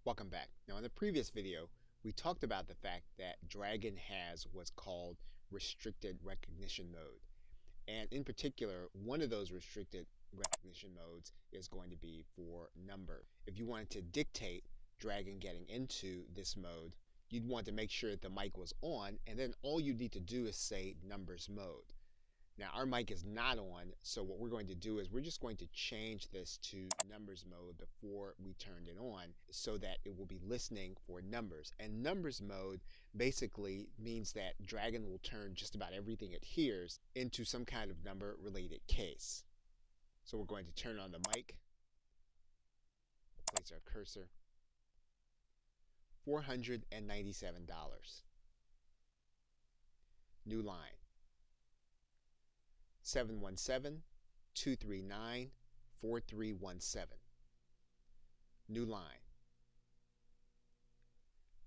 Welcome back. Now, in the previous video, we talked about the fact that Dragon has what's called restricted recognition mode. And in particular, one of those restricted recognition modes is going to be for number. If you wanted to dictate Dragon getting into this mode, you'd want to make sure that the mic was on, and then all you need to do is say numbers mode. Now our mic is not on, so what we're going to do is we're just going to change this to numbers mode before we turned it on so that it will be listening for numbers. And numbers mode basically means that Dragon will turn just about everything it hears into some kind of number related case. So we're going to turn on the mic, place our cursor, $497. New line. 717-239-4317. New line.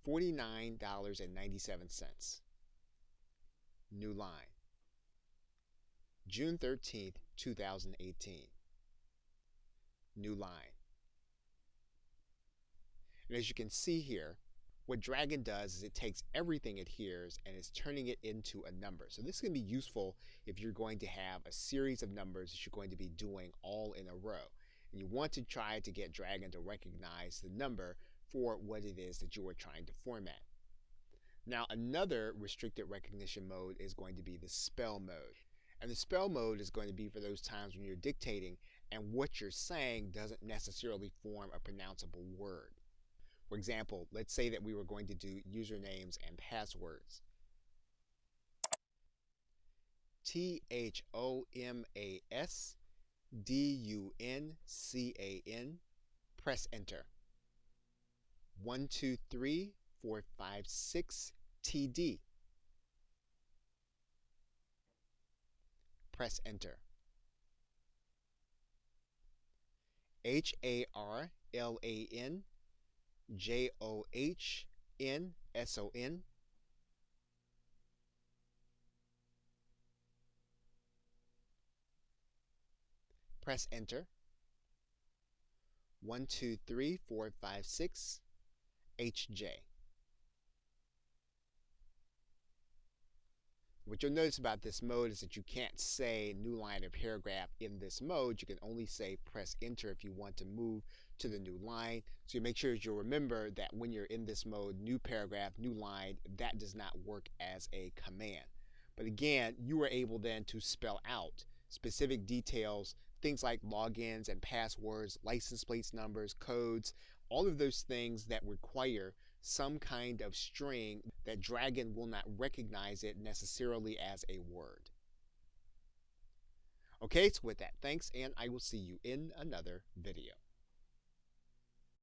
$49.97. New line. June 13th, 2018. New line. And as you can see here, what Dragon does is it takes everything it hears and is turning it into a number. So this can be useful if you're going to have a series of numbers that you're going to be doing all in a row. And you want to try to get Dragon to recognize the number for what it is that you are trying to format. Now another restricted recognition mode is going to be the spell mode. And the spell mode is going to be for those times when you're dictating and what you're saying doesn't necessarily form a pronounceable word. For example, let's say that we were going to do usernames and passwords. THOMASDUNCAN. Press enter. 123456 TD. Press enter. HARLAN JOHNSON. Press enter. 123456 HJ. What you'll notice about this mode is that you can't say new line or paragraph in this mode. You can only say press enter if you want to move to the new line. So you make sure that you'll remember that when you're in this mode, new paragraph, new line, that does not work as a command. But again, you are able then to spell out specific details, things like logins and passwords, license plates numbers, codes, all of those things that require some kind of string that Dragon will not recognize it necessarily as a word. Okay, so with that, thanks, and I will see you in another video.